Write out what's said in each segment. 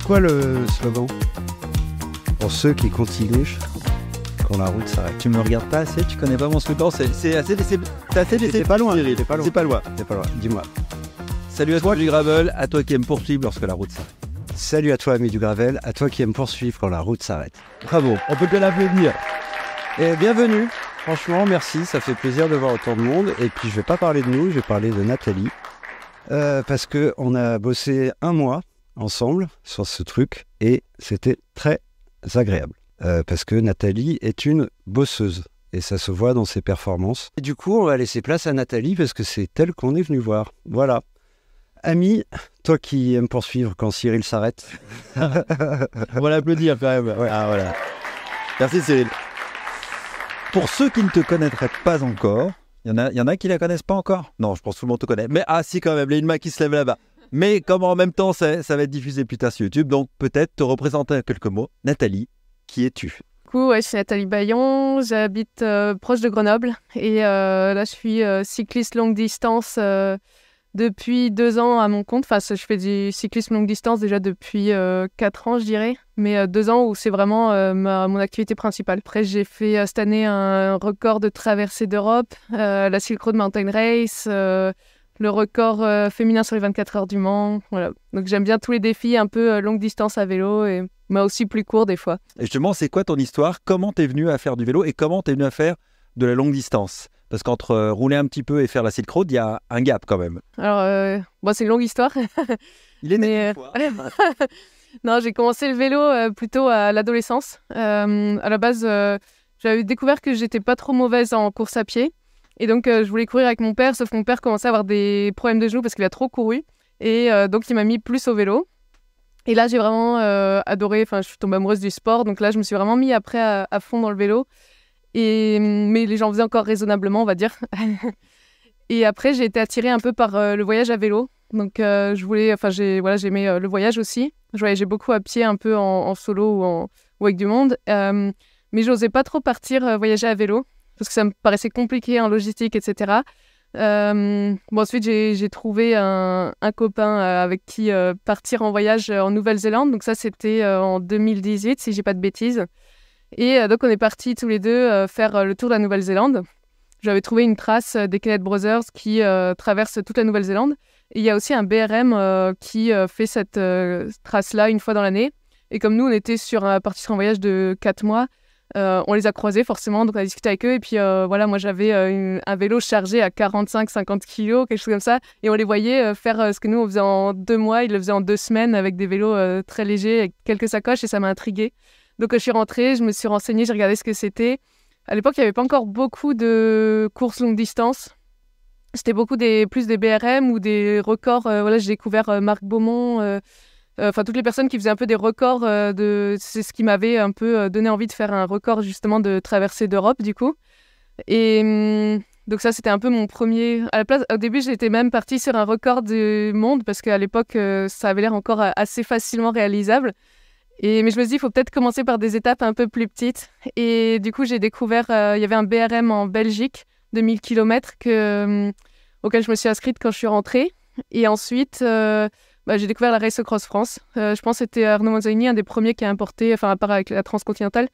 quoi le slogan? Pour ceux qui continuent quand la route s'arrête. Tu me regardes pas assez, tu connais pas mon slogan, c'est assez laissé. T'es pas loin, Cyril. t'es pas loin. C'est pas loin. T'es pas loin, dis-moi. Salut à toi du gravel, à toi qui aimes poursuivre lorsque la route s'arrête. Salut à toi, ami du gravel, à toi qui aimes poursuivre quand la route s'arrête. Bravo, on peut que l'applaudir. Et bienvenue, franchement, merci, ça fait plaisir de voir autant de monde. Et puis je vais pas parler de nous, je vais parler de Nathalie. Parce qu'on a bossé 1 mois ensemble sur ce truc et c'était très agréable. Parce que Nathalie est une bosseuse et ça se voit dans ses performances. Et du coup, on va laisser place à Nathalie parce que c'est elle qu'on est venu voir. Voilà. Ami, toi qui aimes poursuivre quand Cyril s'arrête. On va l'applaudir quand même. Ouais. Ah voilà. Merci Cyril. Pour ceux qui ne te connaîtraient pas encore, il y en a qui la connaissent pas encore. Non, je pense que tout le monde te connaît. Mais si quand même, il y a une main qui se lève là-bas. Mais comme en même temps, ça va être diffusé plus tard sur YouTube, donc peut-être te représenter en quelques mots. Nathalie, qui es-tu? Du coup, je suis Nathalie Bayon, j'habite proche de Grenoble et là je suis cycliste longue distance depuis 2 ans à mon compte. Enfin, je fais du cyclisme longue distance déjà depuis 4 ans, je dirais, mais 2 ans où c'est vraiment mon activité principale. Après, j'ai fait cette année un record de traversée d'Europe, la Silk Road Mountain Race, le record féminin sur les 24 heures du Mans. Voilà. Donc j'aime bien tous les défis un peu longue distance à vélo, mais aussi plus court des fois. Et justement, c'est quoi ton histoire? Comment t'es venu à faire du vélo et comment t'es venu à faire de la longue distance? Parce qu'entre rouler un petit peu et faire la Silk Road, il y a un gap quand même. Alors, c'est une longue histoire. Il est né une fois. Non, j'ai commencé le vélo plutôt à l'adolescence. À la base, j'avais découvert que j'étais pas trop mauvaise en course à pied. Et donc, je voulais courir avec mon père, sauf que mon père commençait à avoir des problèmes de genoux parce qu'il a trop couru. Et donc, il m'a mis plus au vélo. Et là, j'ai vraiment adoré. Enfin, je suis tombée amoureuse du sport. Donc là, je me suis vraiment mis après à fond dans le vélo. Mais les gens faisaient encore raisonnablement, on va dire. Et après, j'ai été attirée un peu par le voyage à vélo. Donc, j'aimais le voyage aussi. Je voyageais beaucoup à pied, un peu en solo ou avec du monde. Mais j'osais pas trop partir voyager à vélo parce que ça me paraissait compliqué en logistique, etc. Ensuite, j'ai trouvé un copain avec qui partir en voyage en Nouvelle-Zélande. Donc ça, c'était en 2018, si j'ai pas de bêtises. Et donc, on est partis tous les deux faire le tour de la Nouvelle-Zélande. J'avais trouvé une trace des Kenneth Brothers qui traverse toute la Nouvelle-Zélande. Et il y a aussi un BRM qui fait cette trace-là une fois dans l'année. Et comme nous, on était partis sur un voyage de 4 mois, on les a croisés forcément, donc on a discuté avec eux. Et puis moi j'avais un vélo chargé à 45-50 kilos, quelque chose comme ça. Et on les voyait faire ce que nous on faisait en 2 mois, ils le faisaient en 2 semaines avec des vélos très légers, avec quelques sacoches, et ça m'a intriguée. Donc je suis rentrée, je me suis renseignée, j'ai regardé ce que c'était. À l'époque, il n'y avait pas encore beaucoup de courses longue distance. C'était plus des BRM ou des records. J'ai découvert Marc Beaumont, toutes les personnes qui faisaient un peu des records. C'est ce qui m'avait un peu donné envie de faire un record justement de traversée d'Europe du coup. Et donc ça, c'était un peu mon premier... Au début, j'étais même partie sur un record du monde parce qu'à l'époque, ça avait l'air encore assez facilement réalisable. Mais je me suis dit, il faut peut-être commencer par des étapes un peu plus petites. Et du coup, j'ai découvert, il y avait un BRM en Belgique de 1000 km auquel je me suis inscrite quand je suis rentrée. Et ensuite, j'ai découvert la Race Across France. Je pense que c'était Arnaud Manzoni, un des premiers qui a importé, à part avec la Transcontinentale,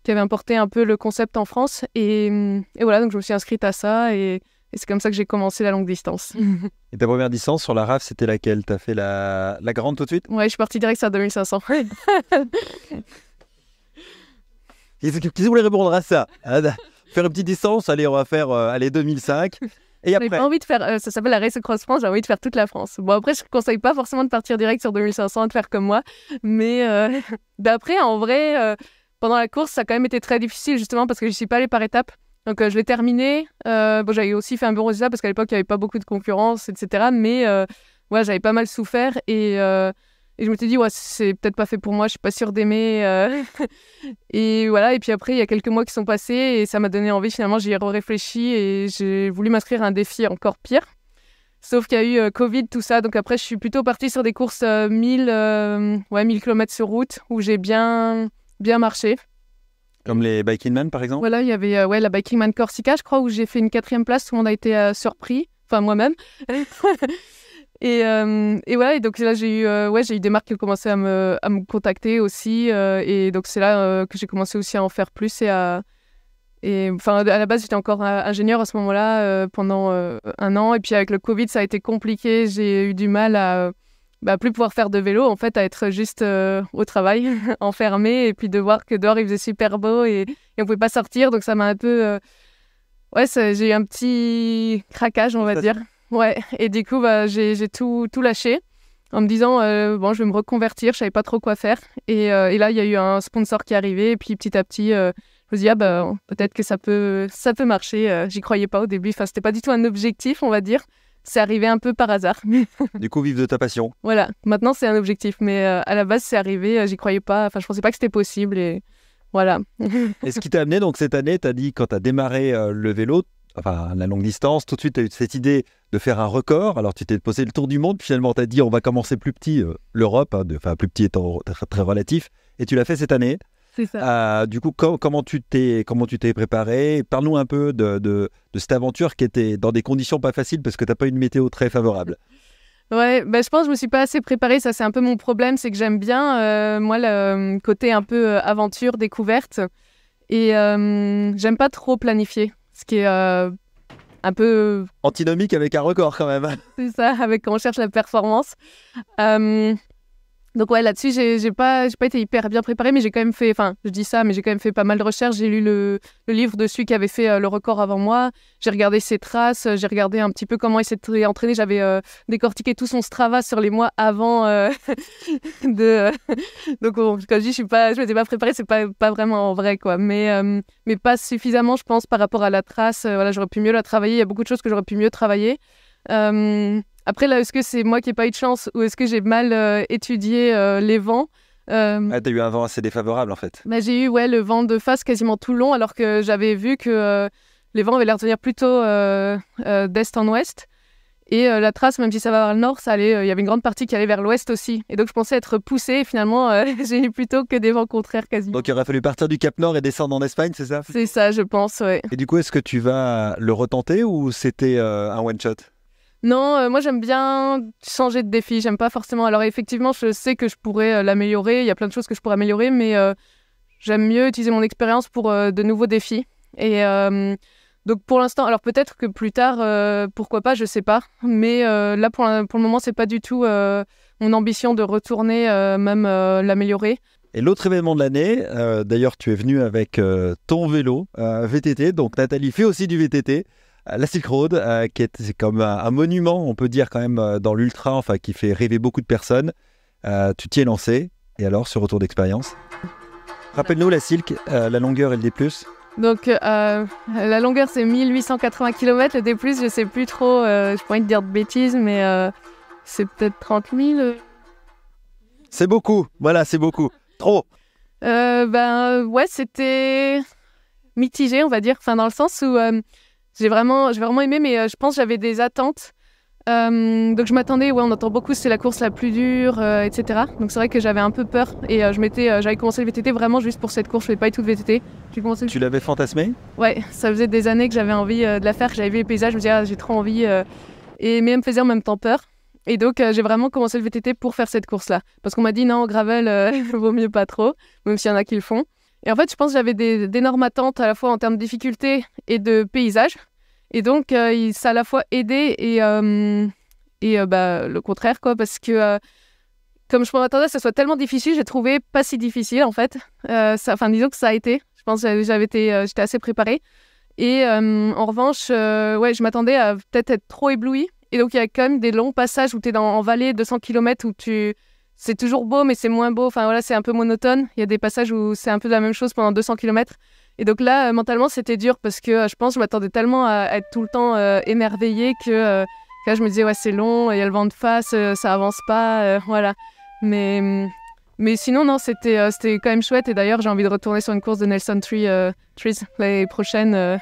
qui avait importé un peu le concept en France. Et voilà, donc je me suis inscrite à ça et c'est comme ça que j'ai commencé la longue distance. Et ta première distance sur la RAF, c'était laquelle? T'as fait la grande tout de suite? Ouais, je suis partie direct sur 2500. Qui voulait répondre à ça? Faire une petite distance, allez, on va faire 2005. Et après... J'avais pas envie de faire, ça s'appelle la Race Across France, j'ai envie de faire toute la France. Bon, après, je ne conseille pas forcément de partir direct sur 2500 et de faire comme moi. Mais d'après, en vrai, pendant la course, ça a quand même été très difficile, justement, parce que je ne suis pas allée par étapes. Donc, je l'ai terminé. J'avais aussi fait un bon résultat parce qu'à l'époque, il n'y avait pas beaucoup de concurrence, etc. Mais j'avais pas mal souffert et je me suis dit, c'est peut-être pas fait pour moi, je suis pas sûre d'aimer. Et voilà, et puis après, il y a quelques mois qui sont passés et ça m'a donné envie. Finalement, j'y ai réfléchi et j'ai voulu m'inscrire à un défi encore pire. Sauf qu'il y a eu Covid, tout ça. Donc après, je suis plutôt partie sur des courses 1000 km sur route où j'ai bien marché. Comme les Biking Man, par exemple? Voilà, il y avait la Biking Man Corsica, je crois, où j'ai fait une 4e place. Tout le monde a été surpris, enfin moi-même. Et voilà, et donc là, j'ai eu des marques qui ont commencé à me contacter aussi. Et donc, c'est là que j'ai commencé aussi à en faire plus enfin, à la base, j'étais encore ingénieure à ce moment-là pendant 1 an. Et puis, avec le Covid, ça a été compliqué. J'ai eu du mal à plus pouvoir faire de vélo, en fait, à être juste au travail, enfermée. Et puis, de voir que dehors, il faisait super beau et on pouvait pas sortir. Donc, ça m'a un peu... j'ai eu un petit craquage, on va dire. Ouais, et du coup, j'ai tout lâché en me disant, bon, je vais me reconvertir, je savais pas trop quoi faire. Et là, il y a eu un sponsor qui est arrivé, et puis petit à petit, je me suis dit, peut-être que ça peut marcher. J'y croyais pas au début, enfin, c'était pas du tout un objectif, on va dire. C'est arrivé un peu par hasard. Du coup, vivre de ta passion. Voilà, maintenant c'est un objectif, mais à la base, c'est arrivé, j'y croyais pas, enfin, je pensais pas que c'était possible, et voilà. Et ce qui t'a amené, donc cette année, t'as dit, quand t'as démarré le vélo, enfin la longue distance, tout de suite, tu as eu cette idée de faire un record. Alors, tu t'es posé le tour du monde. Finalement, tu as dit, on va commencer plus petit, l'Europe, enfin, plus petit étant très, très relatif. Et tu l'as fait cette année. C'est ça. Du coup, comment tu t'es préparé? Parle-nous un peu de cette aventure qui était dans des conditions pas faciles parce que tu n'as pas une météo très favorable. Ouais, je pense que je me suis pas assez préparée. Ça, c'est un peu mon problème, c'est que j'aime bien, moi, le côté un peu aventure, découverte. Et j'aime pas trop planifier, ce qui est un peu... Antinomique avec un record quand même. C'est ça, avec quand on cherche la performance. Donc ouais, là-dessus, j'ai pas été hyper bien préparée, mais j'ai quand même fait, enfin, je dis ça, mais j'ai quand même fait pas mal de recherches. J'ai lu le livre de celui qui avait fait le record avant moi. J'ai regardé ses traces, j'ai regardé un petit peu comment il s'était entraîné. J'avais décortiqué tout son Strava sur les mois avant Donc, quand je dis je m'étais pas préparée, c'est pas vraiment vrai, quoi. Mais pas suffisamment, je pense, par rapport à la trace. Voilà, j'aurais pu mieux la travailler. Il y a beaucoup de choses que j'aurais pu mieux travailler. Après, là, est-ce que c'est moi qui n'ai pas eu de chance ou est-ce que j'ai mal étudié les vents? T'as eu un vent assez défavorable, en fait. J'ai eu le vent de face quasiment tout le long, alors que j'avais vu que les vents avaient l'air de venir plutôt d'est en ouest. Et la trace, même si ça va vers le nord, il y avait une grande partie qui allait vers l'ouest aussi. Et donc, je pensais être poussée. Et finalement, j'ai eu plutôt que des vents contraires quasiment. Donc, il aurait fallu partir du Cap Nord et descendre en Espagne, c'est ça? C'est ça, je pense, ouais. Et du coup, est-ce que tu vas le retenter ou c'était un one-shot? Non, moi j'aime bien changer de défi, j'aime pas forcément. Alors effectivement, je sais que je pourrais l'améliorer, il y a plein de choses que je pourrais améliorer, mais j'aime mieux utiliser mon expérience pour de nouveaux défis. Et donc pour l'instant, alors peut-être que plus tard, pourquoi pas, je sais pas. Mais là pour le moment, c'est pas du tout mon ambition de retourner même l'améliorer. Et l'autre événement de l'année, d'ailleurs tu es venu avec ton vélo VTT, donc Nathalie fait aussi du VTT. La Silk Road, c'est comme un monument, on peut dire quand même, dans l'ultra, enfin qui fait rêver beaucoup de personnes. Tu t'y es lancé, et alors ce retour d'expérience? Rappelle-nous la Silk, la longueur et le D+. Donc la longueur c'est 1880 km, le D+, je sais plus trop, je pourrais te dire de bêtises, mais c'est peut-être 30 000. C'est beaucoup, voilà, c'est beaucoup, trop. Ouais, c'était mitigé, on va dire, enfin dans le sens où... J'ai vraiment aimé, mais je pense que j'avais des attentes. Donc je m'attendais, on entend beaucoup, c'est la course la plus dure, etc. Donc c'est vrai que j'avais un peu peur et j'avais commencé le VTT vraiment juste pour cette course, je ne faisais pas du tout de VTT. Tu l'avais fantasmé? Ouais, ça faisait des années que j'avais envie de la faire, que j'avais vu les paysages, je me disais j'ai trop envie, mais elle me faisait en même temps peur. Et donc j'ai vraiment commencé le VTT pour faire cette course-là. Parce qu'on m'a dit non, gravel, vaut mieux pas trop, même s'il y en a qui le font. Et en fait, je pense que j'avais d'énormes attentes à la fois en termes de difficulté et de paysage. Et donc, ça a à la fois aidé et le contraire, quoi, parce que comme je m'attendais à ce que ce soit tellement difficile, j'ai trouvé pas si difficile, en fait. Disons que ça a été. Je pense que j'étais assez préparée. Et en revanche, je m'attendais à peut-être être trop éblouie. Et donc, il y a quand même des longs passages où tu es en vallée, 200 km, où c'est toujours beau, mais c'est moins beau. Enfin, voilà, c'est un peu monotone. Il y a des passages où c'est un peu la même chose pendant 200 km. Et donc là, mentalement, c'était dur parce que je pense que je m'attendais tellement à être tout le temps émerveillée que là, je me disais, ouais, c'est long, il y a le vent de face, ça avance pas, voilà. Mais sinon, non, c'était quand même chouette. Et d'ailleurs, j'ai envie de retourner sur une course de Nelson Trees l'année prochaine.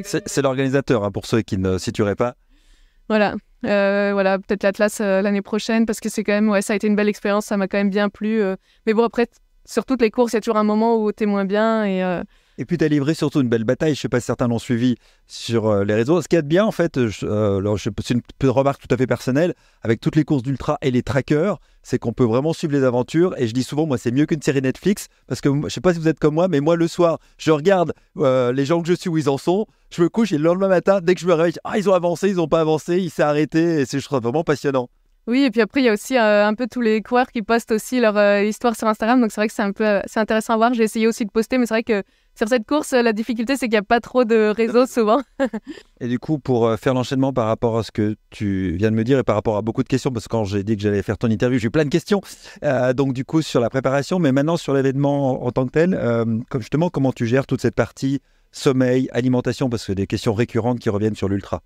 C'est l'organisateur, hein, pour ceux qui ne situeraient pas. Voilà. Peut-être l'Atlas l'année prochaine parce que c'est quand même, ça a été une belle expérience, ça m'a quand même bien plu. Mais bon, après, sur toutes les courses, il y a toujours un moment où t'es moins bien Et puis tu as livré surtout une belle bataille, je ne sais pas si certains l'ont suivi sur les réseaux. Ce qu'il y a de bien en fait, c'est une remarque tout à fait personnelle, avec toutes les courses d'ultra et les trackers, c'est qu'on peut vraiment suivre les aventures. Et je dis souvent, moi c'est mieux qu'une série Netflix, parce que je ne sais pas si vous êtes comme moi, mais moi le soir, je regarde les gens que je suis où ils en sont, je me couche et le lendemain matin, dès que je me réveille, ils ont avancé, ils n'ont pas avancé, il s'est arrêté, et je trouve vraiment passionnant. Oui, et puis après, il y a aussi un peu tous les coureurs qui postent aussi leur histoire sur Instagram. Donc, c'est vrai que c'est intéressant à voir. J'ai essayé aussi de poster, mais c'est vrai que sur cette course, la difficulté, c'est qu'il n'y a pas trop de réseaux souvent. Et du coup, pour faire l'enchaînement par rapport à ce que tu viens de me dire et par rapport à beaucoup de questions, parce que quand j'ai dit que j'allais faire ton interview, j'ai eu plein de questions. Donc, du coup, sur la préparation, mais maintenant sur l'événement en tant que tel, justement, comment tu gères toute cette partie sommeil, alimentation, parce que c'est des questions récurrentes qui reviennent sur l'ultra.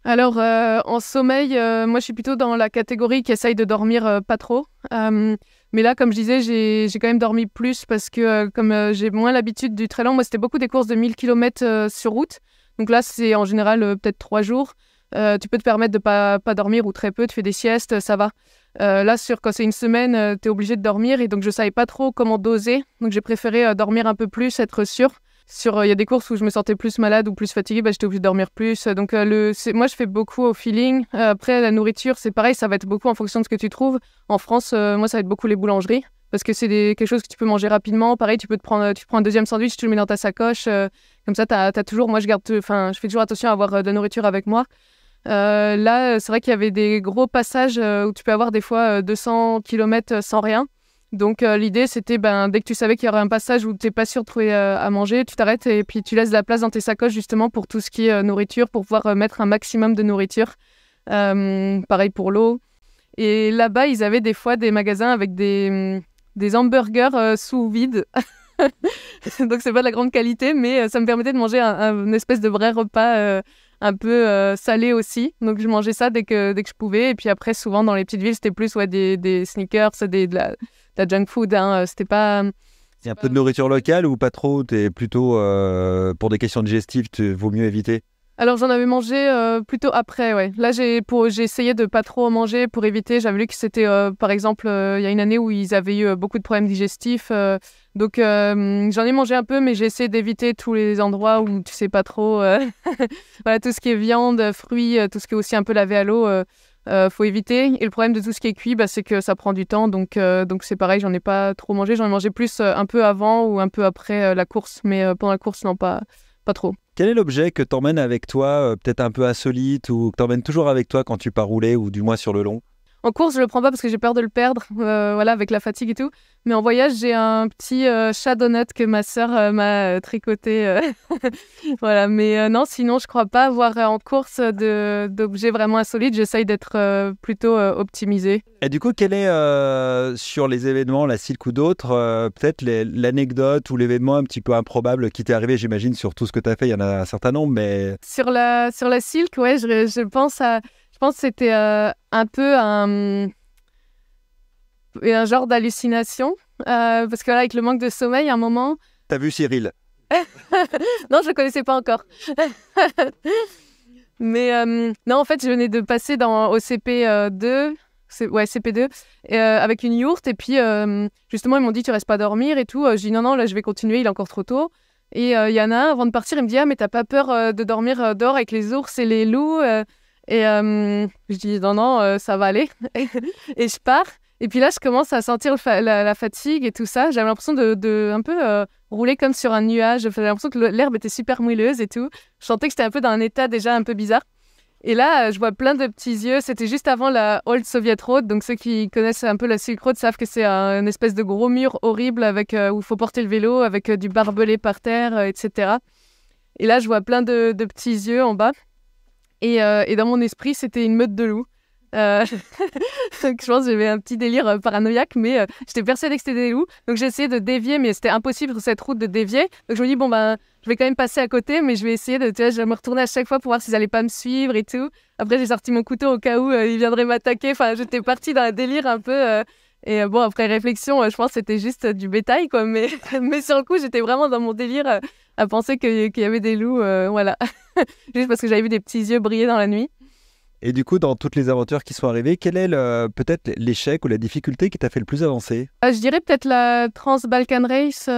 Alors, en sommeil, moi, je suis plutôt dans la catégorie qui essaye de dormir pas trop. Mais là, comme je disais, j'ai quand même dormi plus parce que comme j'ai moins l'habitude du très long, moi, c'était beaucoup des courses de 1000 km sur route. Donc là, c'est en général peut-être 3 jours. Tu peux te permettre de pas dormir ou très peu, tu fais des siestes, ça va. Là, quand c'est une semaine, tu es obligé de dormir et donc je savais pas trop comment doser. Donc j'ai préféré dormir un peu plus, être sûr. Il y a des courses où je me sentais plus malade ou plus fatiguée, j'étais obligée de dormir plus. Donc moi, je fais beaucoup au feeling. Après, la nourriture, c'est pareil, ça va être beaucoup en fonction de ce que tu trouves. En France, moi, ça va être beaucoup les boulangeries parce que c'est quelque chose que tu peux manger rapidement. Pareil, tu prends un deuxième sandwich, tu le mets dans ta sacoche. Comme ça, t'as toujours... Moi, je fais toujours attention à avoir de la nourriture avec moi. Là, c'est vrai qu'il y avait des gros passages où tu peux avoir des fois 200 km sans rien. Donc l'idée c'était dès que tu savais qu'il y aurait un passage où tu n'es pas sûr de trouver à manger, tu t'arrêtes et puis tu laisses de la place dans tes sacoches justement pour tout ce qui est nourriture, pour pouvoir mettre un maximum de nourriture. Pareil pour l'eau. Et là-bas, ils avaient des fois des magasins avec des hamburgers sous vide. Donc c'est pas de la grande qualité, mais ça me permettait de manger une espèce de vrai repas un peu salé aussi. Donc je mangeais ça dès que je pouvais. Et puis après, souvent dans les petites villes, c'était plus des sneakers, de la junk food. C'était pas... Il y a un peu de nourriture locale ou pas trop? T'es plutôt pour des questions digestives, vaut mieux éviter? Alors j'en avais mangé plutôt après, ouais. Là j'ai essayé de pas trop en manger pour éviter. J'avais lu que c'était par exemple il y a une année où ils avaient eu beaucoup de problèmes digestifs. Donc j'en ai mangé un peu, mais j'ai essayé d'éviter tous les endroits où tu sais pas trop. Voilà, tout ce qui est viande, fruits, tout ce qui est aussi un peu lavé à l'eau, faut éviter. Et le problème de tout ce qui est cuit, c'est que ça prend du temps. Donc c'est pareil, j'en ai pas trop mangé. J'en ai mangé plus un peu avant ou un peu après la course. Mais pendant la course, non, pas trop. Quel est l'objet que t'emmènes avec toi, peut-être un peu insolite, ou que t'emmènes toujours avec toi quand tu pars rouler, ou du moins sur le long? En course, je le prends pas parce que j'ai peur de le perdre, voilà, avec la fatigue et tout. Mais en voyage, j'ai un petit chat donut que ma sœur m'a tricoté. Voilà, mais non, sinon, je crois pas avoir en course d'objets vraiment insolites. J'essaye d'être plutôt optimisée. Et du coup, quel est, sur les événements, la Silk ou d'autres, peut-être l'anecdote ou l'événement un petit peu improbable qui t'est arrivé, j'imagine, sur tout ce que tu as fait, il y en a un certain nombre, mais... Sur la Silk, ouais, je pense que c'était un peu un genre d'hallucination. Parce que là, avec le manque de sommeil, à un moment... T'as vu Cyril? Non, je ne le connaissais pas encore. Mais non, en fait, je venais de passer au CP2, CP2, avec une yourte. Et puis, justement, ils m'ont dit, tu restes pas dormir et tout. Je dis, non, là, je vais continuer, il est encore trop tôt. Et il y en a un, avant de partir, il me dit, ah, mais t'as pas peur de dormir dehors avec les ours et les loups Et je dis, non, ça va aller. Et je pars. Et puis là, je commence à sentir la fatigue et tout ça. J'avais l'impression de un peu rouler comme sur un nuage. J'avais l'impression que l'herbe était super moelleuse et tout. Je sentais que j'étais un peu dans un état déjà un peu bizarre. Et là, je vois plein de petits yeux. C'était juste avant la Old Soviet Road. Donc ceux qui connaissent un peu la Silk Road savent que c'est une espèce de gros mur horrible où il faut porter le vélo, avec du barbelé par terre, etc. Et là, je vois plein de petits yeux en bas. Et dans mon esprit, c'était une meute de loups. Donc, je pense que j'avais un petit délire paranoïaque, mais j'étais persuadée que c'était des loups. Donc j'ai essayé de dévier, mais c'était impossible sur cette route de dévier. Donc je me dis, je vais quand même passer à côté, mais je vais essayer je vais me retourner à chaque fois pour voir s'ils n'allaient pas me suivre et tout. Après, j'ai sorti mon couteau au cas où ils viendraient m'attaquer. Enfin, j'étais partie dans un délire un peu... Et après réflexion, je pense que c'était juste du bétail, quoi. Mais sur le coup, j'étais vraiment dans mon délire à penser qu'il y avait des loups, voilà. Juste parce que j'avais vu des petits yeux briller dans la nuit. Et du coup, dans toutes les aventures qui sont arrivées, quel est peut-être l'échec ou la difficulté qui t'a fait le plus avancer? Je dirais peut-être la Trans-Balkan Race.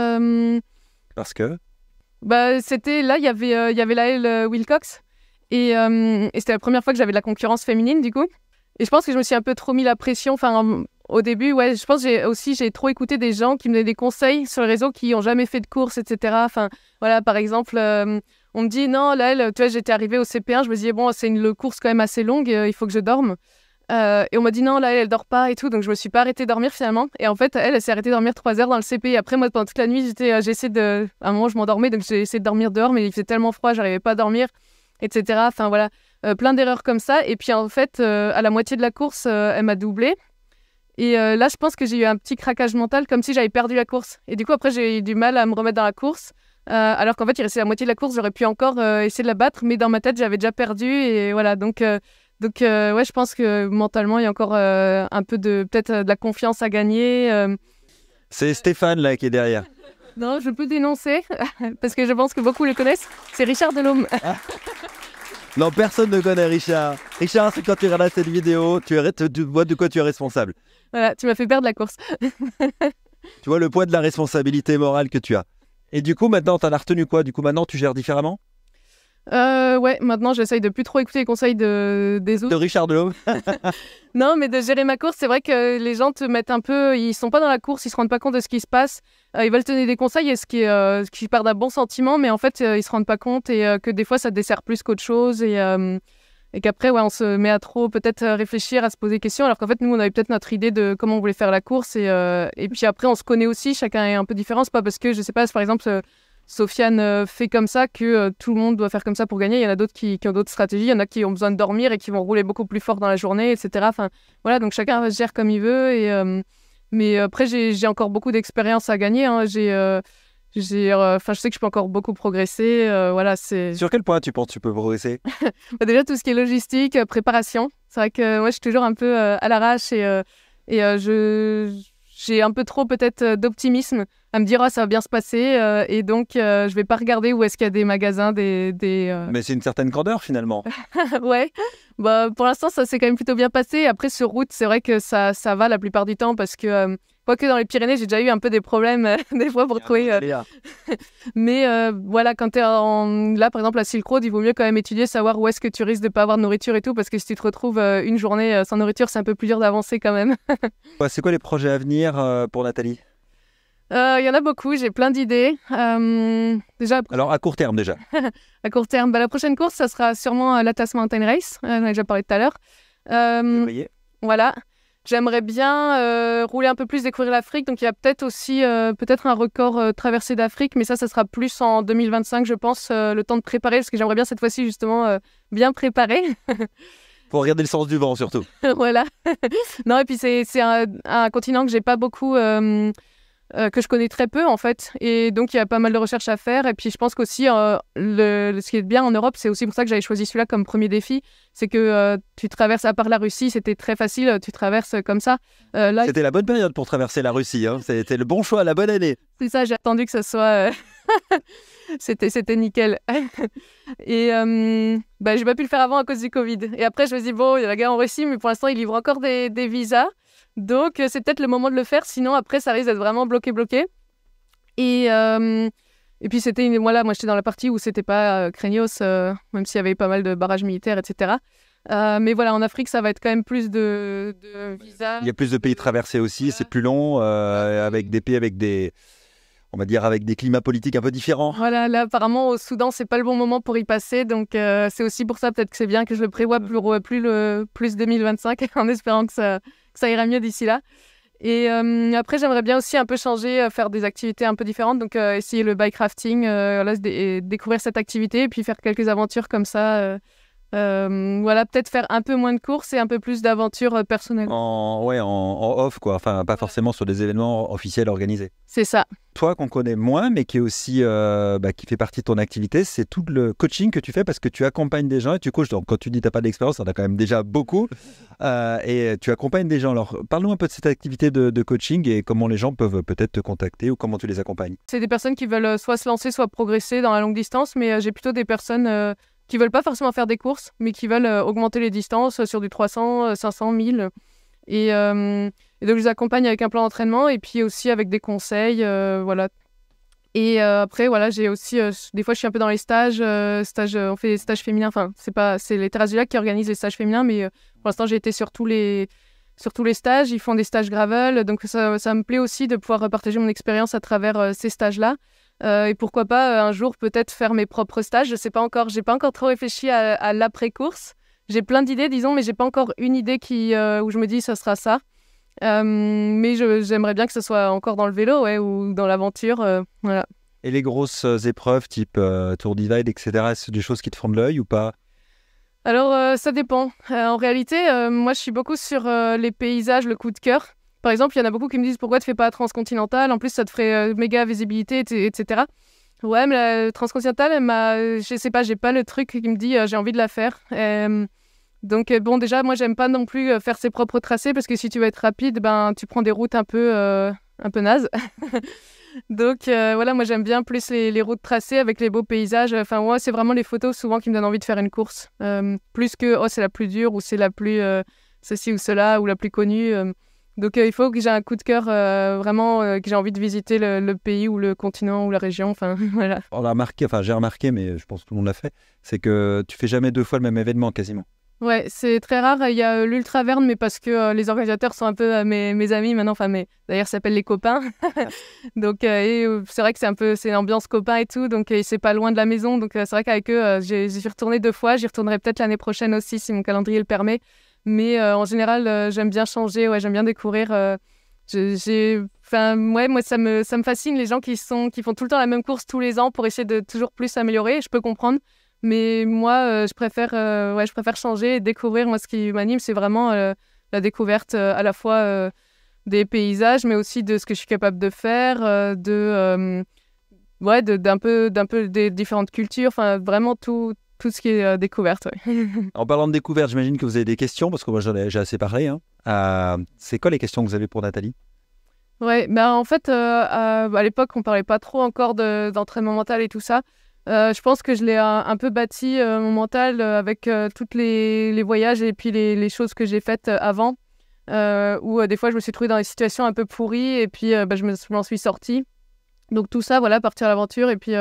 Parce que Bah, c'était là, il y avait Laëlle Wilcox et c'était la première fois que j'avais de la concurrence féminine du coup. Et je pense que je me suis un peu trop mis la pression. Enfin, au début, ouais, je pense que j'ai trop écouté des gens qui me donnaient des conseils sur le réseau qui ont jamais fait de course, etc. Enfin, voilà, par exemple, on me dit non, Laëlle, tu vois, j'étais arrivée au CP1, je me disais bon, c'est une course quand même assez longue, il faut que je dorme. Et on m'a dit non, là, elle dort pas et tout, donc je me suis pas arrêtée de dormir finalement. Et en fait, elle s'est arrêtée de dormir 3 heures dans le CP. Et après, moi, pendant toute la nuit, à un moment, je m'endormais, donc j'ai essayé de dormir dehors, mais il faisait tellement froid, j'arrivais pas à dormir, etc. Enfin voilà, plein d'erreurs comme ça. Et puis en fait, à la moitié de la course, elle m'a doublée. Et là, je pense que j'ai eu un petit craquage mental, comme si j'avais perdu la course. Et du coup, après, j'ai eu du mal à me remettre dans la course. Alors qu'en fait, il restait la moitié de la course, j'aurais pu encore essayer de la battre, mais dans ma tête, j'avais déjà perdu. Et voilà, donc ouais, je pense que mentalement, il y a encore un peu peut-être de la confiance à gagner. C'est Stéphane là qui est derrière. Non, je peux dénoncer, parce que je pense que beaucoup le connaissent. C'est Richard Delhomme. Non, personne ne connaît Richard. Richard, c'est quand tu regardes cette vidéo, tu vois de quoi tu es responsable. Voilà, tu m'as fait perdre la course. Tu vois le poids de la responsabilité morale que tu as. Et du coup, maintenant, t'en as retenu quoi? Du coup, maintenant, tu gères différemment? Ouais, maintenant j'essaye de plus trop écouter les conseils des autres. De Richard Delhomme. Non, mais de gérer ma course, c'est vrai que les gens te mettent un peu, ils sont pas dans la course, ils se rendent pas compte de ce qui se passe. Ils veulent te donner des conseils et ce qui part d'un bon sentiment, mais en fait ils se rendent pas compte et que des fois ça te dessert plus qu'autre chose et qu'après ouais, on se met à trop peut-être réfléchir, à se poser des questions, alors qu'en fait nous on avait peut-être notre idée de comment on voulait faire la course et puis après on se connaît aussi, chacun est un peu différent. C'est pas parce que je sais pas, par exemple Sofiane fait comme ça que tout le monde doit faire comme ça pour gagner. Il y en a d'autres qui ont d'autres stratégies. Il y en a qui ont besoin de dormir et qui vont rouler beaucoup plus fort dans la journée, etc. Enfin, voilà, donc chacun se gère comme il veut. Mais après, j'ai encore beaucoup d'expérience à gagner. Hein. Je sais que je peux encore beaucoup progresser. Voilà, c'est... Sur quel point tu penses que tu peux progresser? Déjà, tout ce qui est logistique, préparation. C'est vrai que moi, je suis toujours un peu à l'arrache j'ai un peu trop peut-être d'optimisme à me dire ça va bien se passer et donc je vais pas regarder où est-ce qu'il y a des magasins Mais c'est une certaine grandeur finalement. Ouais, bah pour l'instant ça s'est quand même plutôt bien passé. Après sur route c'est vrai que ça va la plupart du temps parce que quoique dans les Pyrénées j'ai déjà eu un peu des problèmes des fois pour trouver mais voilà, quand là par exemple à Silk Road, il vaut mieux quand même étudier, savoir où est-ce que tu risques de pas avoir de nourriture et tout, parce que si tu te retrouves une journée sans nourriture, c'est un peu plus dur d'avancer quand même. C'est quoi les projets à venir pour Nathalie? Il y en a beaucoup, j'ai plein d'idées. Déjà, alors à court terme déjà. À court terme, la prochaine course, ça sera sûrement l'Atlas Mountain Race, on en a déjà parlé tout à l'heure. Voilà. J'aimerais bien rouler un peu plus, découvrir l'Afrique. Donc, il y a peut-être aussi peut-être un record traversée d'Afrique. Mais ça sera plus en 2025, je pense, le temps de préparer. Parce que j'aimerais bien cette fois-ci, justement, bien préparer. Pour regarder le sens du vent, surtout. Voilà. Non, et puis, c'est un continent que j'ai pas beaucoup... que je connais très peu en fait, et donc il y a pas mal de recherches à faire. Et puis je pense qu'aussi ce qui est bien en Europe, c'est aussi pour ça que j'avais choisi celui-là comme premier défi, c'est que tu traverses, à part la Russie, c'était très facile, tu traverses comme ça. Là, c'était la bonne période pour traverser la Russie, hein. C'était le bon choix, la bonne année. C'est ça, j'ai attendu que ça soit... c'était nickel. Et j'ai pas pu le faire avant à cause du Covid. Et après, je me suis dit, bon, il y a la guerre en Russie, mais pour l'instant, ils livrent encore des visas. Donc, c'est peut-être le moment de le faire. Sinon, après, ça risque d'être vraiment bloqué. Et puis, voilà, moi, j'étais dans la partie où c'était pas craignos, même s'il y avait pas mal de barrages militaires, etc. Mais voilà, en Afrique, ça va être quand même plus de visas. Il y a plus de pays traversés aussi, c'est plus long, avec des pays avec des... on va dire avec des climats politiques un peu différents. Voilà, là apparemment au Soudan c'est pas le bon moment pour y passer, donc c'est aussi pour ça peut-être que c'est bien que je le prévoie plus 2025 en espérant que ça ira mieux d'ici là. Et après j'aimerais bien aussi un peu changer, faire des activités un peu différentes, donc essayer le bike rafting, découvrir cette activité et puis faire quelques aventures comme ça. Voilà, peut-être faire un peu moins de courses et un peu plus d'aventures personnelles. En off, quoi. Enfin, pas forcément sur des événements officiels organisés. C'est ça. Toi, qu'on connaît moins, mais qui est aussi, qui fait partie de ton activité, c'est tout le coaching que tu fais parce que tu accompagnes des gens et tu coaches. Donc, quand tu dis que tu n'as pas d'expérience, on a quand même déjà beaucoup. Et tu accompagnes des gens. Alors, parle-nous un peu de cette activité de coaching et comment les gens peuvent peut-être te contacter ou comment tu les accompagnes. C'est des personnes qui veulent soit se lancer, soit progresser dans la longue distance, mais j'ai plutôt des personnes... qui veulent pas forcément faire des courses, mais qui veulent augmenter les distances sur du 300, 500, 1000. Et donc, je les accompagne avec un plan d'entraînement et puis aussi avec des conseils. Voilà. Et après, voilà, j'ai aussi, des fois, je suis un peu dans les stages, on fait des stages féminins. Enfin, c'est les Terrasses du Lac qui organisent les stages féminins, mais pour l'instant, j'ai été sur tous les stages. Ils font des stages gravel, donc ça me plaît aussi de pouvoir partager mon expérience à travers ces stages-là. Et pourquoi pas un jour peut-être faire mes propres stages. Je sais pas encore, j'ai pas encore trop réfléchi à l'après-course. J'ai plein d'idées, disons, mais j'ai pas encore une idée où je me dis ça sera ça. Mais j'aimerais bien que ce soit encore dans le vélo, ouais, ou dans l'aventure, voilà. Et les grosses épreuves type Tour Divide, etc., c'est des choses qui te font de l'œil ou pas? Alors, ça dépend. En réalité, moi, je suis beaucoup sur les paysages, le coup de cœur. Par exemple, il y en a beaucoup qui me disent pourquoi tu fais pas Transcontinental, en plus ça te ferait méga visibilité, etc. Ouais, mais la Transcontinental, je sais pas, j'ai pas le truc qui me dit j'ai envie de la faire. Donc bon, déjà, moi, j'aime pas non plus faire ses propres tracés parce que si tu veux être rapide, ben tu prends des routes un peu nazes. Donc voilà, moi, j'aime bien plus les routes tracées avec les beaux paysages. Enfin, moi, c'est vraiment les photos souvent qui me donnent envie de faire une course. Plus que c'est la plus dure ou c'est la plus ceci ou cela ou la plus connue. Donc il faut que j'ai un coup de cœur vraiment que j'ai envie de visiter le pays ou le continent ou la région. Enfin voilà. On a remarqué, enfin j'ai remarqué, mais je pense que tout le monde l'a fait, c'est que tu fais jamais 2 fois le même événement quasiment. Ouais, c'est très rare. Il y a l'Ultra Verne, mais parce que les organisateurs sont un peu mes amis maintenant. Enfin, d'ailleurs, ça s'appelle les copains. Donc, c'est vrai que c'est l'ambiance copain et tout. Donc, c'est pas loin de la maison. Donc, c'est vrai qu'avec eux, j'y suis retournée 2 fois. J'y retournerai peut-être l'année prochaine aussi, si mon calendrier le permet. Mais en général, j'aime bien changer. Ouais, j'aime bien découvrir. Moi, ça me fascine les gens qui font tout le temps la même course tous les ans pour essayer de toujours plus s'améliorer. Je peux comprendre. Mais moi, je préfère changer et découvrir. Moi, ce qui m'anime, c'est vraiment la découverte à la fois des paysages, mais aussi de ce que je suis capable de faire, d'un peu des différentes cultures. Enfin, vraiment tout ce qui est découverte. Ouais. En parlant de découverte, j'imagine que vous avez des questions, parce que moi, j'ai assez parlé. C'est quoi les questions que vous avez pour Nathalie? Ouais, en fait, à l'époque, on parlait pas trop encore d'entraînement mental et tout ça. Je pense que je l'ai un peu bâti, mon mental, avec tous les voyages et puis les choses que j'ai faites avant, où des fois je me suis trouvée dans des situations un peu pourries et puis je m'en suis sortie. Donc tout ça, voilà, partir à l'aventure et puis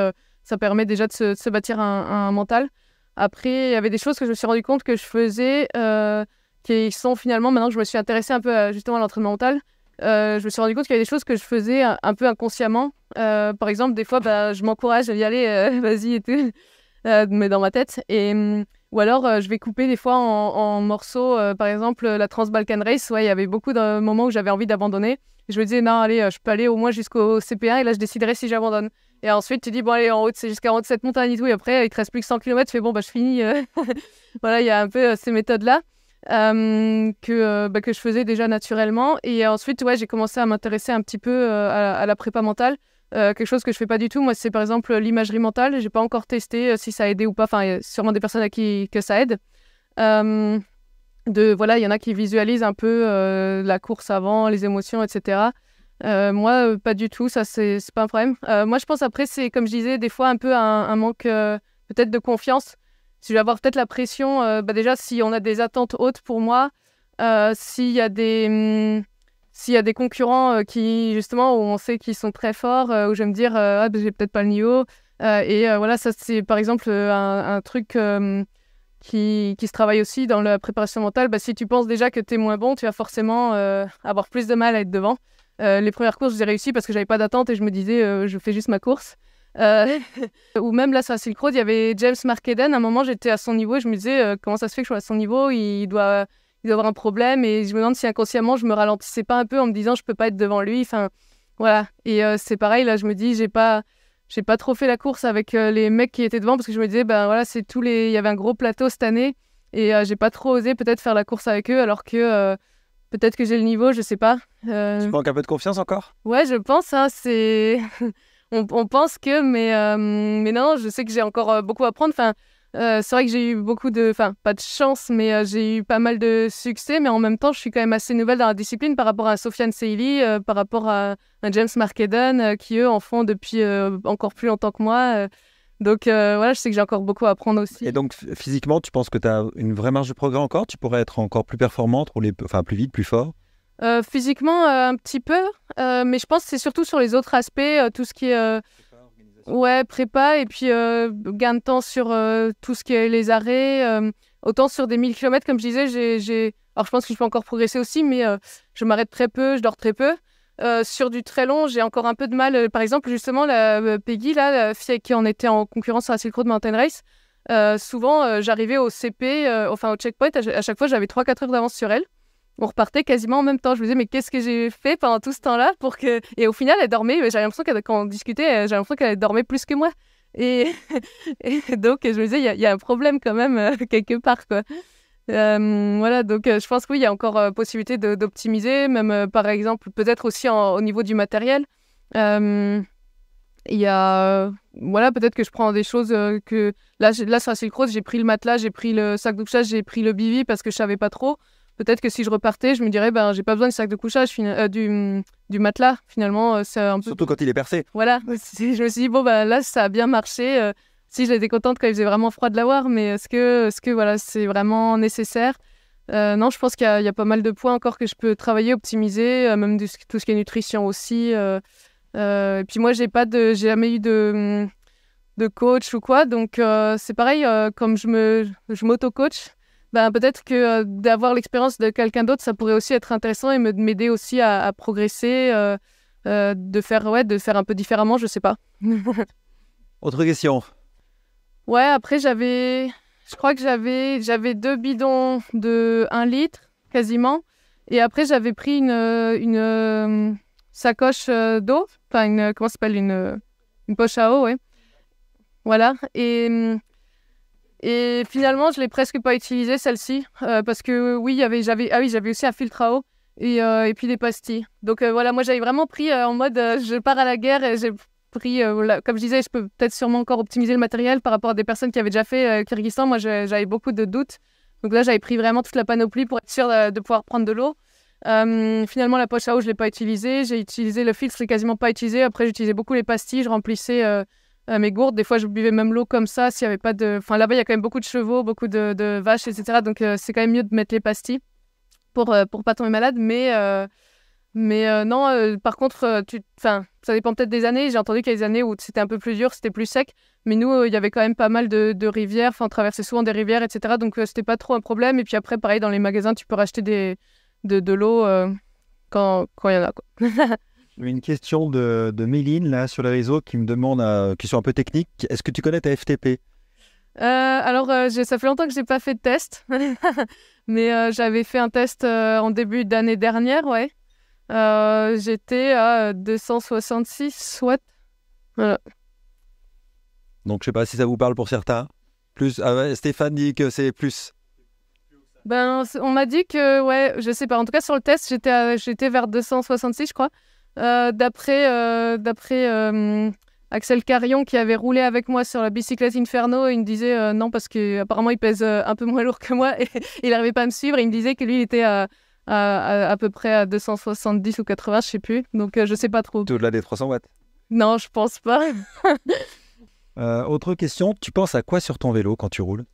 ça permet déjà de se bâtir un mental. Après, il y avait des choses que je me suis rendu compte que je faisais qui sont finalement, maintenant que je me suis intéressée un peu justement à l'entraînement mental, je me suis rendu compte qu'il y avait des choses que je faisais un peu inconsciemment. Par exemple, des fois, je m'encourage à y aller, vas-y et tout, mais dans ma tête. Ou alors, je vais couper des fois en morceaux. Par exemple, la Trans-Balkan Race, ouais, il y avait beaucoup de moments où j'avais envie d'abandonner. Et je me disais, non, allez, je peux aller au moins jusqu'au CP1 et là, je déciderai si j'abandonne. Et ensuite, tu dis, bon, allez, en haut, c'est jusqu'à en haut de cette montagne et tout. Et après, il te reste plus que 100 km. Tu fais, bon, je finis. Voilà, il y a un peu ces méthodes-là. Que je faisais déjà naturellement. Et ensuite, ouais, j'ai commencé à m'intéresser un petit peu à la prépa mentale. Quelque chose que je fais pas du tout. Moi, c'est par exemple l'imagerie mentale. J'ai pas encore testé si ça a aidé ou pas. Enfin, il y a sûrement des personnes à qui que ça aide. Voilà, il y en a qui visualisent un peu la course avant, les émotions, etc. Moi, pas du tout. Ça, c'est pas un problème. Moi, je pense après, c'est comme je disais, des fois un peu un manque peut-être de confiance. Si je vais avoir peut-être la pression, déjà, si on a des attentes hautes pour moi, s'il y a des concurrents qui, justement, où on sait qu'ils sont très forts, où je vais me dire, j'ai peut-être pas le niveau. Voilà, ça, c'est par exemple un truc qui se travaille aussi dans la préparation mentale. Si tu penses déjà que tu es moins bon, tu vas forcément avoir plus de mal à être devant. Les premières courses, j'ai réussi parce que j'avais pas d'attente et je me disais, je fais juste ma course. Ou même là sur la Silk Road, il y avait James Markeden. À un moment, j'étais à son niveau et je me disais comment ça se fait que je sois à son niveau, il doit avoir un problème. Et je me demande si inconsciemment je me ralentissais pas un peu en me disant je peux pas être devant lui. Enfin voilà. Et c'est pareil là, je me dis j'ai pas trop fait la course avec les mecs qui étaient devant parce que je me disais voilà, il y avait un gros plateau cette année et j'ai pas trop osé peut-être faire la course avec eux alors que peut-être que j'ai le niveau, je sais pas. Tu manques un peu de confiance encore? Ouais, je pense c'est On pense que, mais non, je sais que j'ai encore beaucoup à apprendre. Enfin, c'est vrai que j'ai eu pas de chance, mais j'ai eu pas mal de succès. Mais en même temps, je suis quand même assez nouvelle dans la discipline par rapport à Sofiane Seili, par rapport à James Markeden, qui eux en font depuis encore plus longtemps que moi. Donc voilà, je sais que j'ai encore beaucoup à apprendre aussi. Et donc physiquement, tu penses que tu as une vraie marge de progrès encore? Tu pourrais être encore plus performante, plus vite, plus fort? Physiquement, un petit peu, mais je pense que c'est surtout sur les autres aspects, tout ce qui est Ouais, prépa et puis gain de temps sur tout ce qui est les arrêts. Autant sur des 1000 km, comme je disais, alors je pense que je peux encore progresser aussi, mais je m'arrête très peu, je dors très peu. Sur du très long, j'ai encore un peu de mal. Par exemple, justement, la Peggy, là, la fille avec qui on était en concurrence sur la Silk Road Mountain Race, souvent, j'arrivais au CP, enfin au checkpoint, à chaque fois, j'avais 3-4 heures d'avance sur elle. On repartait quasiment en même temps. Je me disais, mais qu'est-ce que j'ai fait pendant tout ce temps-là pour que... Et au final, elle dormait. J'avais l'impression quand on discutait, j'avais l'impression qu'elle dormait plus que moi. Et, et donc, je me disais, il y a un problème quand même quelque part, quoi. Voilà, donc je pense que oui, il y a encore possibilité d'optimiser, même par exemple, peut-être aussi au niveau du matériel. Il y a... voilà, peut-être que je prends des choses que... Là, sur la Silk Road, j'ai pris le matelas, j'ai pris le sac de couchage, j'ai pris le bivy parce que je savais pas trop. Peut-être que si je repartais, je me dirais, ben, j'ai pas besoin du sac de couchage, du matelas, finalement. C'est un peu... Surtout quand il est percé. Voilà, je me suis dit, bon, ben, là, ça a bien marché. Si, j'étais contente quand il faisait vraiment froid de l'avoir, mais est-ce que voilà, c'est vraiment nécessaire? Non, je pense qu'il y a pas mal de points encore que je peux travailler, optimiser, même tout ce qui est nutrition aussi. Et puis moi, j'ai jamais eu de coach ou quoi, donc c'est pareil, comme je m'auto-coach. Ben, peut-être que d'avoir l'expérience de quelqu'un d'autre, ça pourrait aussi être intéressant et m'aider aussi à progresser, de faire un peu différemment, je sais pas. Autre question. Ouais, après je crois que j'avais 2 bidons de 1 litre, quasiment. Et après, j'avais pris une sacoche d'eau, enfin comment ça s'appelle, une poche à eau, ouais. Voilà, et finalement, je l'ai presque pas utilisée, celle-ci, parce que oui, j'avais aussi un filtre à eau et puis des pastilles. Donc voilà, moi j'avais vraiment pris en mode je pars à la guerre et j'ai pris, comme je disais, je peux peut-être sûrement encore optimiser le matériel par rapport à des personnes qui avaient déjà fait Kyrgyzstan. Moi, j'avais beaucoup de doutes. Donc là, j'avais pris vraiment toute la panoplie pour être sûre de pouvoir prendre de l'eau. Finalement, la poche à eau, je l'ai pas utilisée. J'ai utilisé le filtre, je l'ai quasiment pas utilisé. Après, j'utilisais beaucoup les pastilles, je remplissais mes gourdes. Des fois, je buvais même l'eau comme ça s'il y avait pas de... Enfin, là-bas, il y a quand même beaucoup de chevaux, beaucoup de vaches, etc. Donc, c'est quand même mieux de mettre les pastilles pour pas tomber malade. Mais non, par contre, ça dépend peut-être des années. J'ai entendu qu'il y a des années où c'était un peu plus dur, c'était plus sec. Mais nous, il y avait quand même pas mal de rivières. Enfin, on traversait souvent des rivières, etc. Donc, c'était pas trop un problème. Et puis après, pareil, dans les magasins, tu peux racheter de l'eau quand il y en a, quoi. J'ai une question de Méline, là, sur les réseaux, qui me demande une question un peu technique. Est-ce que tu connais ta FTP? Alors, ça fait longtemps que j'ai pas fait de test. Mais j'avais fait un test en début d'année dernière, ouais. J'étais à 266 watts. Voilà. Donc, je sais pas si ça vous parle pour certains. Plus, ah ouais, Stéphane dit que c'est plus. Ben, on m'a dit que, ouais, je sais pas. En tout cas, sur le test, j'étais vers 266, je crois. D'après Axel Carion, qui avait roulé avec moi sur la bicyclette Inferno, il me disait non, parce qu'apparemment, il pèse un peu moins lourd que moi et il n'arrivait pas à me suivre. Il me disait que lui, il était à peu près à 270 ou 80, je sais plus. Donc, je sais pas trop. T'es au-delà des 300 watts. Non, je pense pas. Autre question, tu penses à quoi sur ton vélo quand tu roules?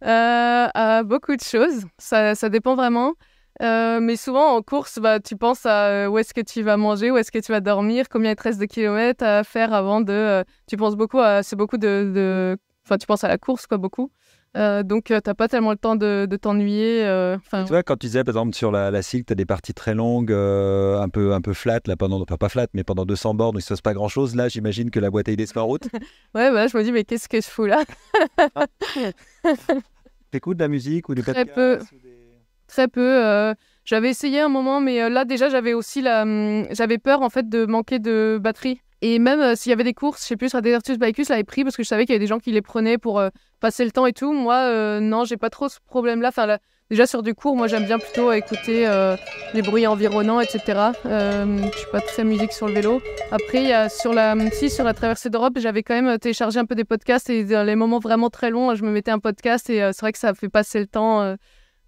À beaucoup de choses. Ça dépend vraiment. Mais souvent, en course, bah, tu penses à où est-ce que tu vas manger, où est-ce que tu vas dormir, combien il te reste de kilomètres à faire avant de... tu penses beaucoup à... C'est beaucoup Enfin, tu penses à la course, quoi, beaucoup. Donc, t'as pas tellement le temps de t'ennuyer. Tu vois, quand tu disais, par exemple, sur la Silk, tu as des parties très longues, un peu flat, là, enfin, pas flat, mais pendant 200 bornes, il ne se passe pas grand-chose. Là, j'imagine que la boîte à idées se met en route. Ouais, bah, je me dis, mais qu'est-ce que je fous là? T'écoutes de la musique ou du Très peu. Très peu. J'avais essayé un moment, mais là, déjà, j'avais peur, en fait, de manquer de batterie. Et même s'il y avait des courses, je sais plus, sur la Desertus Bicus, je l'avais pris parce que je savais qu'il y avait des gens qui les prenaient pour passer le temps et tout. Moi, non, j'ai pas trop ce problème-là. Enfin, déjà, sur du court, moi, j'aime bien plutôt écouter les bruits environnants, etc. Je suis pas très musique sur le vélo. Après, il y a sur la traversée d'Europe, j'avais quand même téléchargé un peu des podcasts et dans les moments vraiment très longs, je me mettais un podcast et c'est vrai que ça fait passer le temps.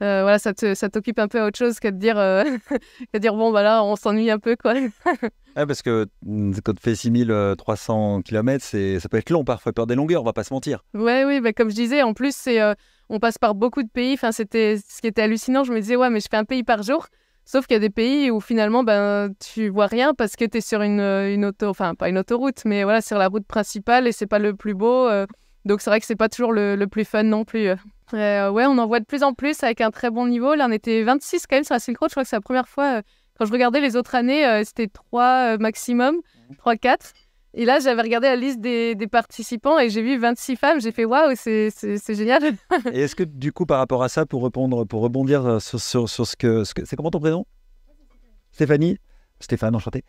Voilà, ça t'occupe un peu à autre chose qu'à te dire, bon, bah là, on s'ennuie un peu, quoi. Ouais, parce que quand tu fais 6300 km, ça peut être long parfois, peur des longueurs, on va pas se mentir. Ouais, oui, bah, comme je disais, en plus, on passe par beaucoup de pays. Enfin, c'était ce qui était hallucinant. Je me disais, ouais, mais je fais un pays par jour. Sauf qu'il y a des pays où finalement, tu vois rien parce que tu es sur une enfin pas une autoroute, mais voilà, sur la route principale et c'est pas le plus beau. Donc c'est vrai que c'est pas toujours le plus fun non plus. Ouais, on en voit de plus en plus avec un très bon niveau. Là, on était 26 quand même sur la Silk Road. Je crois que c'est la première fois, quand je regardais les autres années, c'était 3 maximum, 3-4. Et là, j'avais regardé la liste des participants et j'ai vu 26 femmes. J'ai fait waouh, c'est génial. Et est-ce que du coup, par rapport à ça, pour rebondir sur ce que c'est comment ton prénom? Stéphanie? Stéphane, enchanté.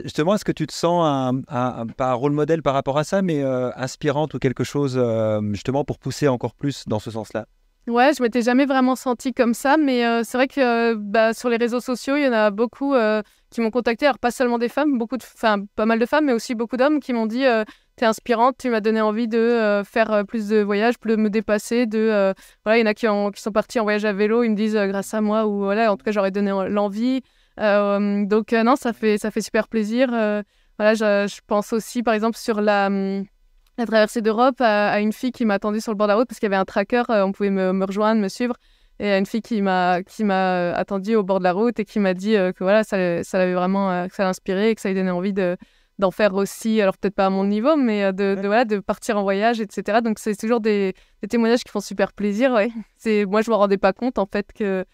Justement, est-ce que tu te sens pas un rôle modèle par rapport à ça, mais inspirante ou quelque chose justement pour pousser encore plus dans ce sens-là? Ouais, je m'étais jamais vraiment sentie comme ça, mais c'est vrai que sur les réseaux sociaux, il y en a beaucoup qui m'ont contacté. Alors pas seulement des femmes, pas mal de femmes, mais aussi beaucoup d'hommes qui m'ont dit t'es inspirante, tu m'as donné envie de faire plus de voyages, de me dépasser. Voilà, il y en a qui sont partis en voyage à vélo, ils me disent grâce à moi, ou voilà, en tout cas j'aurais donné l'envie. Donc non, ça fait super plaisir. Voilà, je pense aussi par exemple sur la traversée d'Europe à une fille qui m'a attendue sur le bord de la route parce qu'il y avait un tracker, on pouvait me rejoindre, me suivre. Et à une fille qui m'a attendue au bord de la route et qui m'a dit que voilà, ça l'avait vraiment que ça l'inspirait et que ça lui donnait envie d'en faire aussi, alors peut-être pas à mon niveau, mais de partir en voyage, etc. Donc c'est toujours des témoignages qui font super plaisir. Ouais. Moi, je me rendais pas compte en fait que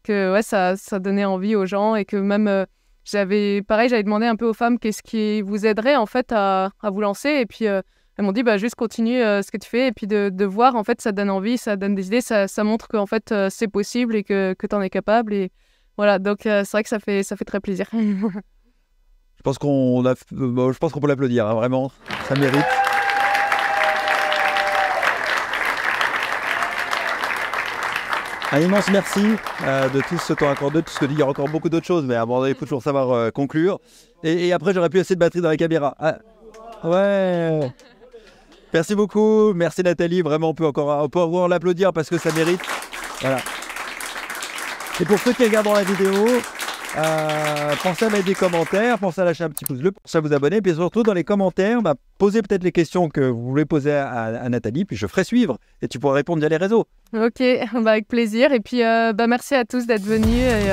ouais, ça donnait envie aux gens et que même j'avais demandé un peu aux femmes qu'est-ce qui vous aiderait en fait à vous lancer et puis elles m'ont dit juste continue ce que tu fais et puis de voir en fait ça donne envie, ça donne des idées, ça montre qu'en fait c'est possible et que tu en es capable et voilà, donc c'est vrai que ça fait très plaisir. Je pense qu'on peut l'applaudir, hein, vraiment, ça mérite. Un immense merci de tout ce temps accordé, tout ce que dit. Il y a encore beaucoup d'autres choses, mais à un moment donné, il faut toujours savoir conclure. Et après, j'aurais plus assez de batterie dans la caméra. Ah, ouais. Merci beaucoup, merci Nathalie. Vraiment, on peut encore l'applaudir parce que ça mérite. Voilà. Et pour ceux qui regardent la vidéo, pensez à mettre des commentaires, pensez à lâcher un petit pouce bleu, pensez à vous abonner, puis surtout dans les commentaires, posez peut-être les questions que vous voulez poser à Nathalie, puis je ferai suivre et tu pourras répondre via les réseaux. Ok, avec plaisir. Et puis merci à tous d'être venus. Et,